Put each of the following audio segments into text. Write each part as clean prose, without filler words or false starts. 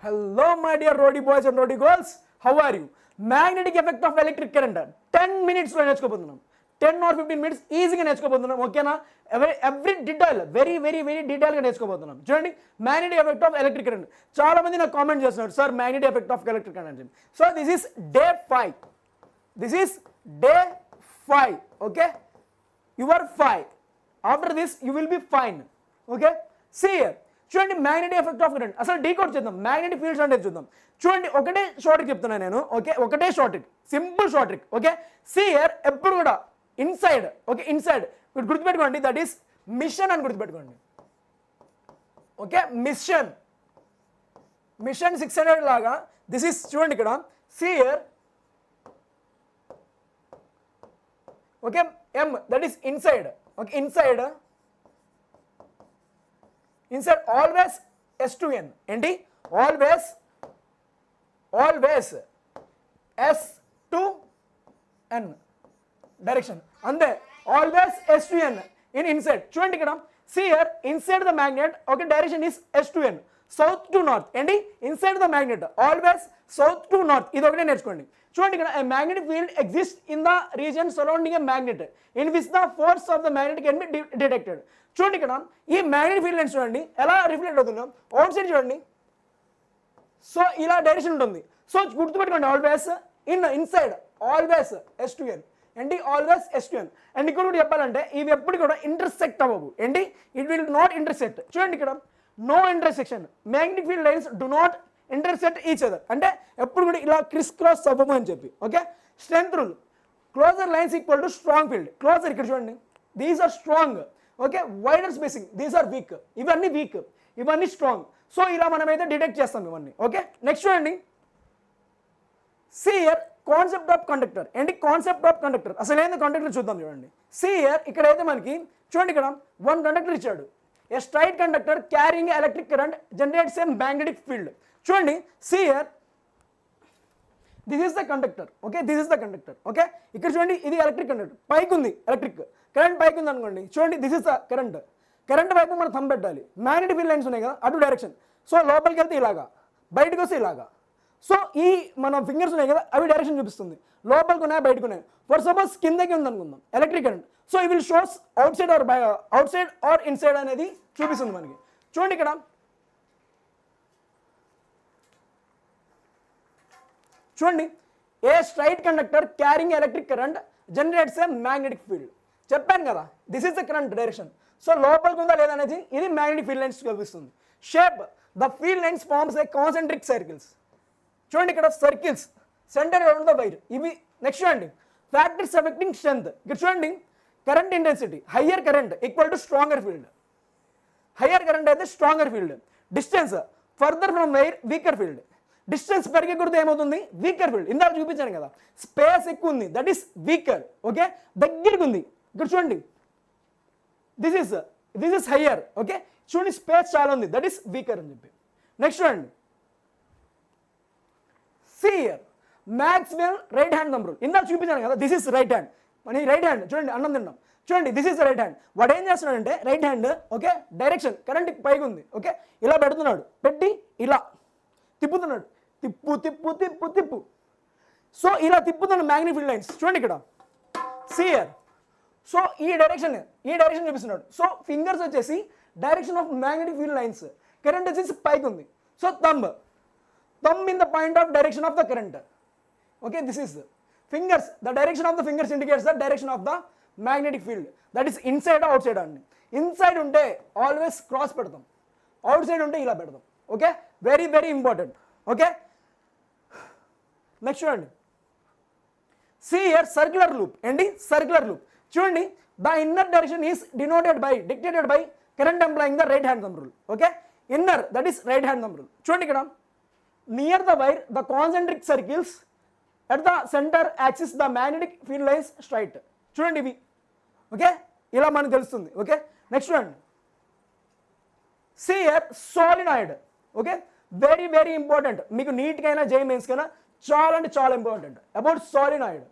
Hello, my dear roadie boys and roadie girls. How are you? Magnetic effect of electric current. 10 minutes lo నేర్చుకోబోతున్నాం. 10 or 15 minutes ఈజీగా నేర్చుకోబోతున్నాం. ఓకేనా? Every detail very డీటెయిల్గా నేర్చుకోబోతున్నాం. చూడండి, magnetic effect of electric current. చాలా మంది నాకు comment చేస్తున్నారు, sir magnetic effect of electric current. So this is day 5. This is day 5. Okay? You are 5. After this you will be fine. Okay? See here. చూడండి, magnetic effect of current అసలు decode చేద్దాం. Magnetic fields అంటే చూద్దాం. చూడండి, ఒకటే short trick చెప్తున్నాను నేను. Okay, ఒకటే short trick, simple short trick. Okay, see here, ఎప్పుడు కూడా ఇన్సైడ్. ఓకే, ఇన్సైడ్ గుర్తుపెట్టుకోండి, దట్ ఈస్ మిషన్ అని గుర్తుపెట్టుకోండి. ఓకే, మిషన్ 600 లాగా దిస్ ఈస్. చూడండి ఇక్కడ, see here. Okay, M, that is inside. Okay, inside always S to N. ఏంటి? always S to N direction. అంతే, always S to N in inside. చూడండి ఇక్కడ, see here, inside the magnet, okay, direction is S to N, south to north. ఏంటి? inside the magnet always south to north. ఇది ఒకటే నేర్చుకోండి. చూడండి ఇక్కడ, a magnetic field exists in the region surrounding a magnet in which the force of the magnet can be detected. చూడండి ఇక్కడ, ఈ magnetic field lines చూడండి ఎలా రిఫ్లెక్ట్ అవుతుందో. అవుట్ సైడ్ చూడండి, సో ఇలా డైరెక్షన్ ఉంటుంది. సో గుర్తుపెట్టుకోండి, always inside always S to N. ఏంటి? Always S to N. And ఇక్కడ కూడా చెప్పాలంటే ఇవి ఎప్పుడు కూడా ఇంటర్సెక్ట్ అవ్వవు. ఏంటి? It will not intersect. చూడండి ఇక్కడ, no intersection. Magnetic field lines do not intersect each other. అంటే ఎప్పుడు కూడా ఇలా క్రిస్ క్రాస్ అవ్వము అని చెప్పి. Okay, strength rule, closer lines equal to strong field. Closer ఇక్కడ చూడండి, these are strong. Okay, wider spacing, these are weak. ఇవన్నీ వీక్, ఇవన్నీ స్ట్రాంగ్. సో ఇలా మనమైతే డిటెక్ట్ చేస్తాం ఇవన్నీ. ఓకే, నెక్స్ట్ చూడండి, see here, concept of conductor. ఏంటి? Concept of conductor. అసలు ఏంది కండక్టర్ చూద్దాం. చూడండి, సీ హియర్, ఇక్కడైతే మనకి చూడండి ఇక్కడ 1 కండక్టర్ ఇచ్చాడు. A straight conductor carrying electric current generates a magnetic field. చూడండి, see here, this is the conductor. Okay, this is the conductor. Okay, ఇక్కడ చూడండి, ఇది ఎలక్ట్రిక్ కండక్టర్, పైకి ఉంది ఎలక్ట్రిక్ కరెంట్, పైకి ఉంది అనుకోండి. చూడండి, దిస్ ఇస్ ద కరెంట్ వైపు మనం థంబ్ పెట్టాలి. మ్యాగ్నెటిక్ ఫీల్డ్ లైన్స్ ఉన్నాయి కదా, అటు డైరెక్షన్. సో లోపలికి వెళ్తే ఇలాగా, బయటకు వస్తే ఇలాగా. సో ఈ మన ఫింగర్స్ ఉన్నాయి కదా, అవి డైరెక్షన్ చూపిస్తుంది. లోపలికి ఉన్నాయి, బయటకు ఉన్నాయి. ఫర్ సపోజ్ కిందకి ఉంది అనుకుందాం ఎలక్ట్రిక్ కరెంట్. సో ఈ will shows outside or inside అనేది చూపిస్తుంది మనకి. చూడండి ఇక్కడ, చూడండి, a straight conductor carrying electric current generates a magnetic field. చెప్పాను కదా, this is the current direction. సో లోపలికి ఉందా లేదా అనేది ఇది మ్యాగ్నెటిక్ ఫీల్డ్ లైన్స్ చూపిస్తుంది. Shape, the field lines forms a concentric circles. చూడండి ఇక్కడ, circles centre around the wire. ఇవి నెక్స్ట్ చూడండి, ఫ్యాక్టర్స్ ఎఫెక్టింగ్ స్ట్రెంత్. ఇక్కడ చూడండి, current intensity, higher current equal to stronger field. Higher current అయితే stronger field. Distance further from wire, weaker field. Distance పెరిగే కొద్ది ఏమవుతుంది? Weaker field. ఇందాక చూపించాను కదా, స్పేస్ ఎక్కువ ఉంది, దట్ ఈస్ వీకర్. ఓకే, దగ్గరికి ఉంది. ఇక్కడ చూడండి, దిస్ ఇస్ హయ్యర్. ఓకే, చూడండి, స్పేస్ చాలా ఉంది, దట్ ఈస్ వీకర్ అని చెప్పి. నెక్స్ట్ చూడండి, see here, Maxwell right hand thumb rule. ఇందాక చూపించాను కదా, దిస్ ఇస్ రైట్ హ్యాండ్. మన రైట్ హ్యాండ్ చూడండి, అన్నం తిన్నాం. చూడండి, దిస్ ఇస్ రైట్ హ్యాండ్. వాడు ఏం చేస్తున్నాడంటే right hand, okay, direction current పైకి ఉంది. ఓకే, ఇలా పెడుతున్నాడు, పెట్టి ఇలా తిప్పుతున్నాడు, తిప్పు తిప్పు తిప్పు తిప్పు. సో ఇలా తిప్పుతున్నాడు మ్యాగ్నెటిక్ ఫీల్డ్ లైన్స్. చూడండి ఇక్కడ, సీ హియర్. సో ఈ డైరెక్షన్ చూపిస్తున్నాడు. సో ఫింగర్స్ వచ్చేసి direction of magnetic field lines, current వచ్చేసి పైకి ఉంది. So thumb in the point of direction of the current. Okay, this is fingers, the direction of the fingers indicates the direction of the magnetic field. That is inside out side అండి. Inside ఉంటే always cross పెడతాం, out side ఉంటే ఇలా పెడతాం. Okay, very important. Okay, next చూడండి, see here, circular loop. ఏంటి? Circular loop. చూడండి, the inner direction is dictated by current employing the right hand thumb rule. Okay, inner, that is right hand thumb rule. చూడండి ఇక్కడ, near the wire the concentric circles at the center axis the magnetic field lines straight. చూడండి ఇవి. Okay, ఇలా మనకు తెలుస్తుంది. Okay, next చూడండి, see here, solenoid. Okay, very important. మీకు నీట్కైనా జేఈఈ మెయిన్స్కైనా చాలా అంటే చాలా ఇంపార్టెంట్ అబౌట్ సోలినాయిడ్.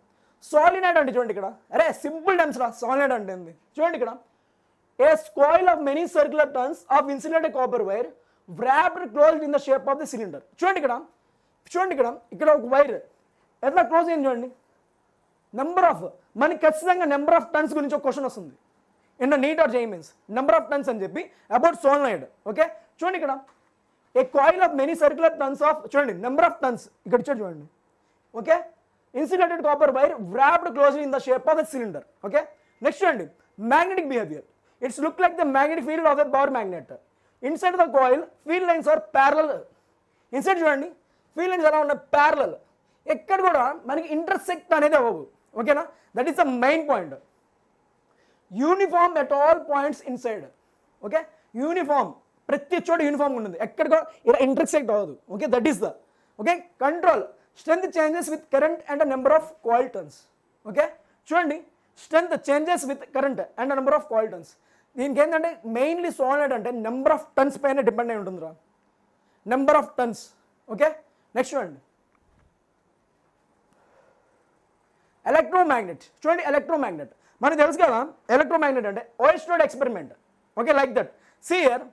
సోలినాయిడ్ అంటే చూడండి ఇక్కడ, అరే సింపుల్ టర్మ్స్ రా. సోలినాయిడ్ అంటే ఏంది? చూడండి ఇక్కడ, a coil of many circular turns of insulated copper wire wrapped closed in the shape of the cylinder. చూడండి ఇక్కడ ఒక వైర్ ఎట్లా క్లోజ్ అయింది చూడండి. నెంబర్ ఆఫ్ మనకి ఖచ్చితంగా నెంబర్ ఆఫ్ టన్స్ గురించి ఒక క్వశ్చన్ వస్తుంది in neat are JEE means number of turns అని చెప్పి అబౌట్ సోలనాయిడ్. ఓకే చూడండి ఇక్కడ ఏ coil of many circular tons of చూడండి నెంబర్ ఆఫ్ టన్స్ ఇక్కడ చూడండి. Okay insulated copper wire wrapped closely in the shape of a cylinder. Okay, next చూడండి magnetic behavior. It's look like the magnetic field of a power magnet. Inside the coil field lines are parallel. Inside చూడండి field lines ఎలా ఉన్నాయి parallel. ఎక్కడ కూడా మనకి intersect అనేది అవ్వవు. ఓకేనా, that is the main point. Uniform at all points inside. Okay uniform ప్రతి చోట యూనిఫామ్ ఉంటుంది, ఎక్కడ కూడా ఇలా ఇంటర్సెక్ట్ అవ్వదు. Okay that is the okay control strength changes with current and a number of coil turns. Okay చూడండి strength changes with current and a number of coil turns. దీనికి ఏంటంటే మెయిన్లీ సోలనాయిడ్ అంటే number of turns పైన depend అయి ఉంటుందిరా, number of turns. Okay next చూడండి electromagnet. చూడండి electromagnet మనకు తెలుసు కదా, ఎలక్ట్రోమాగ్నెట్ అంటే Oersted experiment. Okay like that. See here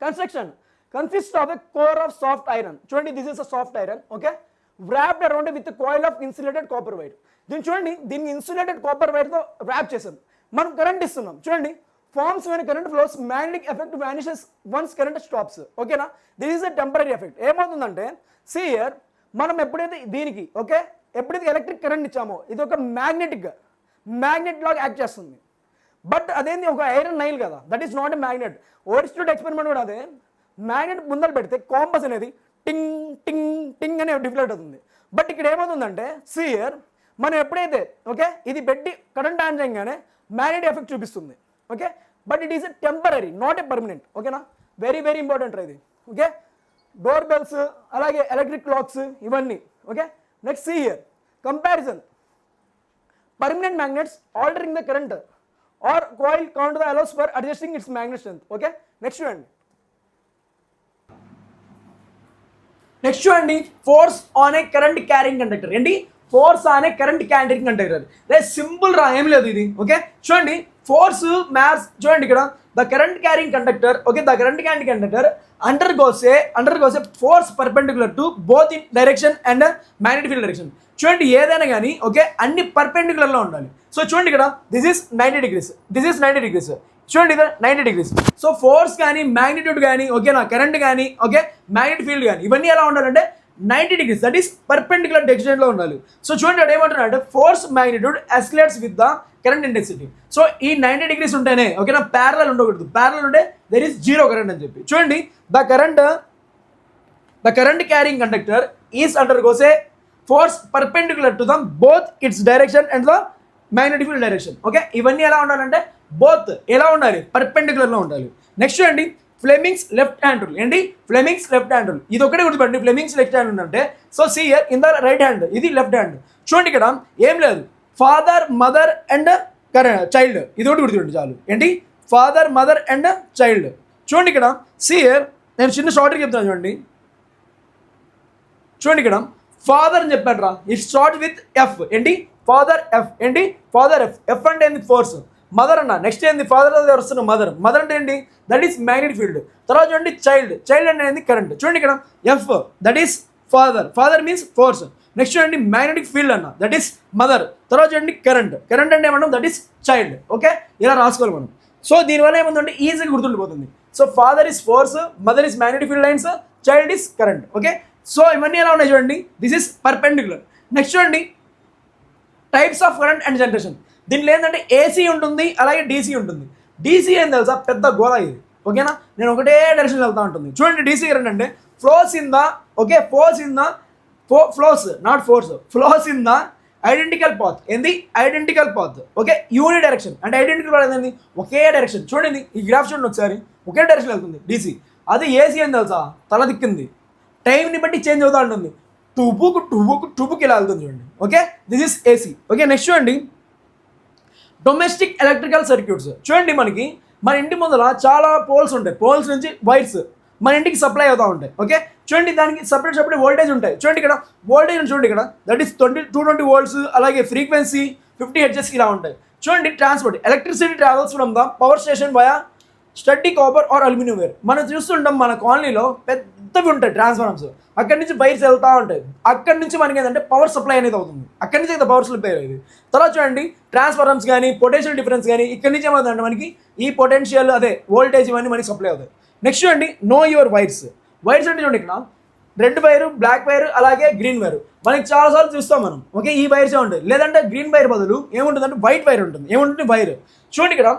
construction consists of a core of soft iron. చూడండి this is a soft iron. Okay, wrapped around with a coil of insulated copper wire. దీన్ని చూడండి దీన్ని insulated copper వైర్తో rap చేసాం. మనం current ఇస్తున్నాం. చూడండి forms when current flows magnetic effect vanishes once current stops. ఓకేనా, this is a temporary effect. ఏమవుతుందంటే see here మనం ఎప్పుడైతే దీనికి ఎప్పుడైతే ఎలక్ట్రిక్ కరెంట్ ఇచ్చామో ఇది ఒక మ్యాగ్నెట్ లాగా యాక్ట్ చేస్తుంది. బట్ అదేంది ఒక ఐరన్ నైల్ కదా, that is not a magnet. Oersted experiment కూడా అదే, మ్యాగ్నెట్ ముందర పెడితే కాంపస్ అనేది టింగ్ టింగ్ టింగ్ అనే డిఫ్లెక్ట్ అవుతుంది. బట్ ఇక్కడ ఏమవుతుందంటే సియర్ మనం ఎప్పుడైతే ఇది పెట్టి కరెంట్ ఆన్ చేయగానే మ్యాగ్నెట్ ఎఫెక్ట్ చూపిస్తుంది. Okay but it is a temporary not a permanent. ఓకేనా, వెరీ వెరీ ఇంపార్టెంట్ ఇది. ఓకే డోర్ బెల్స్ అలాగే ఎలక్ట్రిక్ క్లాక్స్ ఇవన్నీ. Okay next see here comparison permanent magnets altering the current or coil count the allows for adjusting its magnet strength. Okay next చూడండి చూడండి force on a current carrying conductor. ఏంటి force on a current carrying conductor. Simple రా, ఏం లేదు ఇది. Okay చూడండి force maths చూడండి ఇక్కడ the current carrying conductor. Okay the current carrying conductor undergoes A force perpendicular to both in direction and magnetic field direction. చూడండి ఏదైనా కానీ ఓకే అన్ని పర్పెండిక్యులర్లో ఉండాలి. సో చూడండి ఇక్కడ this is 90 degrees, this is 90 degrees. చూడండి ఇది 90 degrees. సో ఫోర్స్ కానీ మ్యాగ్నిట్యూడ్ కానీ ఓకేనా కరెంట్ కానీ ఓకే మ్యాగ్నెటిక్ ఫీల్డ్ కానీ ఇవన్నీ ఎలా ఉండాలంటే 90 degrees, దట్ ఈస్ పర్పెండిక్యులర్ డైరెక్షన్లో ఉండాలి. సో చూడండి అక్కడ ఏమంటున్నాడు అంటే force magnitude escalates with the current intensity. So ఈ 90 degrees ఉంటేనే ఓకేనా ప్యారలల్ ఉండకూడదు, ప్యారలల్ ఉంటే దెర్ ఈస్ జీరో కరెంట్ అని చెప్పి. చూడండి the current carrying conductor is undergoes A force perpendicular to the both it's direction and the magnetic field direction. Okay ఇవన్నీ ఎలా ఉండాలంటే బోత్ ఎలా ఉండాలి పర్పెండిక్యులర్లో ఉండాలి. నెక్స్ట్ చూడండి ఫ్లెమింగ్స్ లెఫ్ట్ హ్యాండ్ రూల్. ఏంటి ఫ్లెమింగ్స్ లెఫ్ట్ హ్యాండ్ రూల్, ఇది ఒకటే గుర్తుపట్టండి. ఫ్లెమింగ్స్ లెఫ్ట్ హ్యాండ్ ఉందంటే so see here in the right hand, ఇది లెఫ్ట్ హ్యాండ్. చూడండి ఇక్కడ ఏం లేదు ఫాదర్ మదర్ అండ్ చైల్డ్, ఇది ఒకటి గుర్తుపట్టండి చాలు. ఏంటి ఫాదర్ మదర్ అండ్ చైల్డ్. చూడండి ఇక్కడ సీ హియర్ నేను చిన్న షార్ట్గా చెప్తాను చూడండి. చూడండి ఇక్కడ ఫాదర్ అని చెప్పాడు రా, ఇట్ స్టార్ట్ విత్ ఎఫ్. ఏంటి ఫాదర్ ఎఫ్. ఏంటి ఫాదర్ ఎఫ్. ఎఫ్ అంటే ఏంది ఫోర్స్. మదర్ అన్న నెక్స్ట్ ఏంది ఫాదర్ వస్తున్న మదర్. మదర్ అంటే ఏంటి దట్ ఈస్ మ్యాగ్నెటిక్ ఫీల్డ్. తర్వాత చూడండి చైల్డ్ అంటే ఏంది కరెంట్. చూడండి ఇక్కడ F that is father means force. Next చూడండి మ్యాగ్నెటిక్ ఫీల్డ్ అన్న దట్ ఈస్ మదర్. తర్వాత చూడండి కరెంట్ అంటే ఏమన్నా దట్ ఈస్ చైల్డ్. ఓకే ఇలా రాసుకోవాలి మనం. సో దీనివల్ల ఏముందంటే ఈజీగా గుర్తుండిపోతుంది. So father is force, mother is magnetic field lines, child is current. Okay so ఇవన్నీ ఎలా ఉన్నాయి చూడండి దిస్ ఈస్ పర్పెండిక్యులర్. నెక్స్ట్ చూడండి types of current and generation. దీంట్లో ఏంటంటే ఏసీ ఉంటుంది అలాగే డీసీ ఉంటుంది. డీసీ ఏం తెలుసా పెద్ద గోళ ఇది. ఓకేనా నేను ఒకటే డైరెక్షన్ వెళ్తా ఉంటుంది. చూడండి డీసీ కరెంట్ అంటే flows in the flows not force, flows in the identical path. ఏంది ఐడెంటికల్ పాత్. ఓకే యూని డైరెక్షన్ అంటే ఐడెంటికల్ పాత్ ఏంది ఒకే డైరెక్షన్. చూడండి ఈ గ్రాఫ్ చూడండి ఒకసారి ఒకే డైరెక్షన్ వెళ్తుంది డీసీ. అది ఏసీ ఏం తెలుసా తల దిక్కింది, టైంని బట్టి చేంజ్ అవుతూ ఉంటుంది. టూబుకి ఇలా వెళ్తుంది చూడండి. Okay this is AC. Okay next చూడండి డొమెస్టిక్ ఎలక్ట్రికల్ సర్క్యూట్స్. చూడండి మనకి మన ఇంటి ముందర చాలా పోల్స్ ఉంటాయి, పోల్స్ నుంచి వైర్స్ మన ఇంటికి సప్లై అవుతూ ఉంటాయి. ఓకే చూడండి దానికి సపరేట్ వోల్టేజ్ ఉంటాయి. చూడండి ఇక్కడ వోల్టేజ్ చూడండి ఇక్కడ దట్ ఈస్ 220 volts, అలాగే ఫ్రీక్వెన్సీ 50 hertz ఇలా ఉంటాయి. చూడండి transport electricity travels from the power station via sturdy copper or aluminium wire. మనం చూస్తుంటాం మన కాలనీలో పెద్దవి ఉంటాయి ట్రాన్స్ఫార్మర్స్, అక్కడి నుంచి వైర్స్ వెళ్తూ ఉంటాయి, అక్కడి నుంచి మనకి ఏంటంటే పవర్ సప్లై అనేది అవుతుంది, అక్కడి నుంచి పవర్ సప్లై అయ్యేది. తర్వాత చూడండి ట్రాన్స్ఫార్మర్స్ కానీ పొటెన్షియల్ డిఫరెన్స్ కానీ ఇక్కడి నుంచి ఏమవుతుందంటే మనకి ఈ పొటెన్షియల్ అదే వోల్టేజ్ ఇవన్నీ మనకి సప్లై అవుతాయి. నెక్స్ట్ చూడండి నో యువర్ వైర్స్. వైర్స్ అంటే చూడండి ఇక్కడ రెడ్ వైర్, బ్లాక్ వైర్, అలాగే గ్రీన్ వైర్ మనకి చాలాసార్లు చూస్తాం మనం. ఓకే, ఈ వైర్సే ఉంటాయి. లేదంటే గ్రీన్ వైర్ బదులు ఏముంటుందంటే వైట్ వైర్ ఉంటుంది. ఏముంటుంది వైర్ చూడండి ఇక్కడ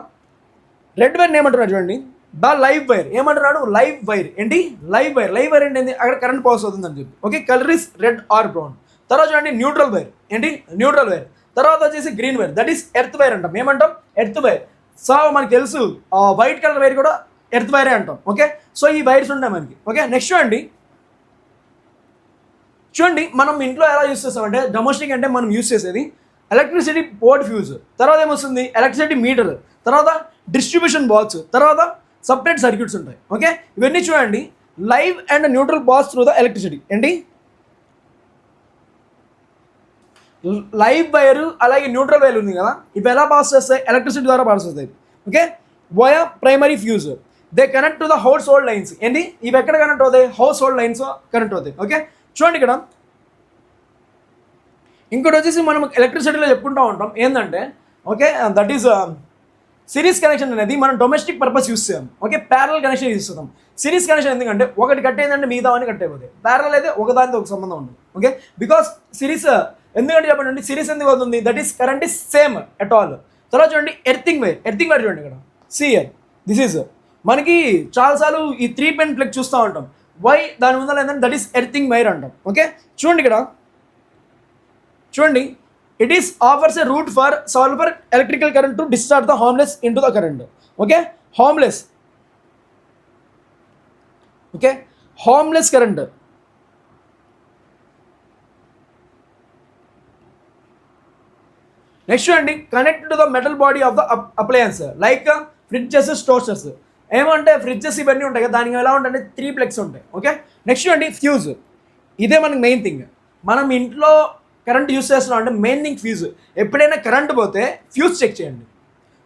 రెడ్ వైర్ ఏమంటున్నాడు చూడండి, ద లైవ్ వైర్. ఏమంటున్నాడు లైవ్ వైర్. ఏంటి లైవ్ వైర్. లైవ్ వైర్ ఏంటి, అక్కడ కరెంట్ పాస్ అవుతుందని చెప్పి. Okay, colour is red or brown. తర్వాత చూడండి న్యూట్రల్ వైర్. ఏంటి న్యూట్రల్ వైర్. తర్వాత వచ్చేసి green wire, that is earth wire అంటాం. ఏమంటాం ఎర్త్ వైర్. సో మనకి తెలుసు వైట్ కలర్ వైర్ కూడా ఎర్త్ వైరే అంటాం. ఓకే, సో ఈ వైర్స్ ఉంటాయి మనకి. ఓకే, నెక్స్ట్ చూడండి మనం ఇంట్లో ఎలా యూస్ చేస్తామంటే డొమెస్టిక్ అంటే మనం యూస్ చేసేది ఎలక్ట్రిసిటీ బోర్డ్ ఫ్యూజ్, తర్వాత ఏమొస్తుంది ఎలక్ట్రిసిటీ మీటర్, తర్వాత డిస్ట్రిబ్యూషన్ బాక్స్, తర్వాత సపరేట్ సర్క్యూట్స్ ఉంటాయి. ఓకే, ఇవన్నీ చూడండి live and neutral pass through the electricity. ఏంటి లైవ్ వైర్ అలాగే న్యూట్రల్ వైర్ ఉంది కదా, ఇవి ఎలా పాస్ చేస్తాయి ఎలక్ట్రిసిటీ ద్వారా పాస్ అవుతాయి. Okay, via primary fuse they connect to the house hold lines. ఏంటి ఇవి ఎక్కడ కనెక్ట్ అవుతాయి హౌస్ హోల్డ్ లైన్స్ కనెక్ట్ అవుతాయి. ఓకే, చూడండి ఇక్కడ ఇంకోటి వచ్చేసి మనం ఎలక్ట్రిసిటీలో చెప్పుకుంటూ ఉంటాం ఏంటంటే okay that is series connection అనేది మనం డొమెస్టిక్ పర్పస్ యూస్ చేయం. ఓకే, ప్యారల్ కనెక్షన్ యూస్ చేస్తాం. సిరీస్ కనెక్షన్ ఎందుకంటే ఒకటి కట్టేదంటే మిగతా అని కట్ అయిపోతాయి. ప్యారల్ అయితే ఒకదానితో ఒక సంబంధం ఉంటుంది. ఓకే, బికాస్ సిరీస్ ఎందుకంటే చెప్పండి సిరీస్ ఎందుకు అవుతుంది, that is current is same at all. తర్వాత చూడండి ఎర్తింగ్ వైర్. ఎర్తింగ్ వైర్ చూడండి ఇక్కడ సిఎల్ దిస్ ఈజ్ మనకి చాలాసార్లు ఈ 3 పిన్ ప్లగ్ చూస్తూ ఉంటాం. వై దాని ముందర ఏంటంటే దట్ ఈస్ ఎర్తింగ్ వైర్ అంటాం. ఓకే, చూడండి ఇక్కడ చూడండి it is offers a route for solve for electrical current to discharge the harmless into the current. Okay, harmless. Okay, harmless current. Next చూడండి connect to the metal body of the appliance like fridges, toasters. ఏమంటే fridges ఇవన్నీ ఉంటాయి కదా, దానికి ఎలా ఉంటాయంటే 3 plugs ఉంటాయి. Okay, next చూడండి ఫ్యూజ్. ఇదే మనకి మెయిన్ థింగ్. మనం ఇంట్లో కరెంట్ యూస్ చేస్తున్నాం అంటే మెయిన్ థింగ్ ఫ్యూజ్. ఎప్పుడైనా కరెంట్ పోతే ఫ్యూజ్ చెక్ చేయండి.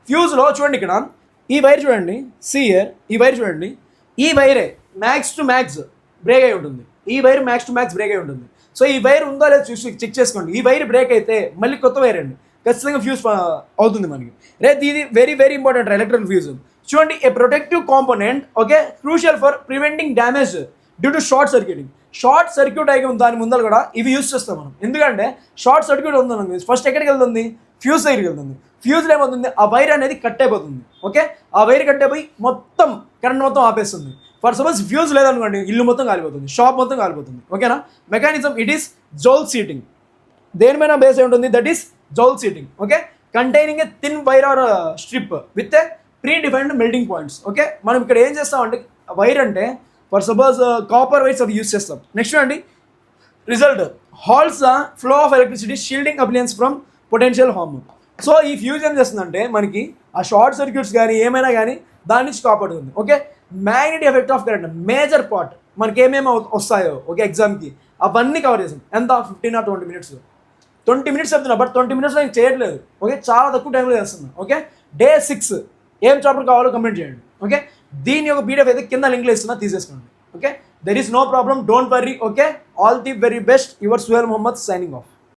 ఫ్యూజ్లో చూడండి ఇక్కడ ఈ వైర్ చూడండి సిఆర్, ఈ వైర్ చూడండి, ఈ వైరే మ్యాక్స్ టు మ్యాక్స్ బ్రేక్ అయి ఉంటుంది. ఈ wire max to max break అయి ఉంటుంది. సో ఈ వైర్ ఉందో లేదో చూసి చెక్ చేసుకోండి. ఈ వైర్ బ్రేక్ అయితే మళ్ళీ కొత్త వైర్ అండి, ఖచ్చితంగా ఫ్యూజ్ అవుతుంది మనకి. ఇది very very important electrical fuse. చూడండి a protective component. Okay, crucial for preventing damage due to short circuiting. Short circuit అయ్యి దాని ముందర కూడా ఇవి యూస్ చేస్తాం మనం. ఎందుకంటే షార్ట్ సర్క్యూట్ ఉందనుకోండి ఫస్ట్ ఎక్కడికి వెళ్తుంది ఫ్యూజ్ దగ్గరికి వెళ్తుంది. ఫ్యూజ్లో ఏమవుతుంది ఆ వైర్ అనేది కట్ అయిపోతుంది. ఓకే, ఆ వైర్ కట్ అయిపోయి మొత్తం కరెంట్ మొత్తం ఆపేస్తుంది. ఫర్ సపోజ్ ఫ్యూజ్ లేదనుకోండి ఇల్లు మొత్తం కాలిపోతుంది, షాప్ మొత్తం కాలిపోతుంది. ఓకేనా, mechanism it is joule heating. దేని మీద బేస్ అయి ఉంటుంది that is joule heating. Okay, containing a thin wire or strip with a predefined melting points. Okay, మనం ఇక్కడ ఏం చేస్తామంటే వైర్ అంటే ఫర్ సపోజ్ కాపర్ వైర్స్ అవి యూస్ చేస్తాం. నెక్స్ట్ అండి result halts the flow of electricity shielding appliance from potential harm. So ఈ fuse ఏం చేస్తుందంటే మనకి ఆ షార్ట్ సర్క్యూట్స్ కానీ ఏమైనా కానీ దాని నుంచి కాపాడుతుంది. Okay, magnetic effect of current major part మనకి ఏమేమి వస్తాయో ఓకే ఎగ్జామ్కి అవన్నీ కవర్ చేసాం. ఎంత 15 or 20 minutes. 20 minutes చెప్తున్నా, బట్ 20 minutes నేను చేయట్లేదు. ఓకే, చాలా తక్కువ టైంలో చేస్తున్నా. ఓకే, Day 6 ఏం చాప్టర్ కావాలో కమెంట్ చేయండి. ఓకే, దీని యొక్క పీడిఎఫ్ అయితే కింద లింక్లో ఇస్తున్నా, తీసేసుకోండి. Okay, there is no problem, don't worry. Okay, all the very best. Your Suhail Mohammed signing of.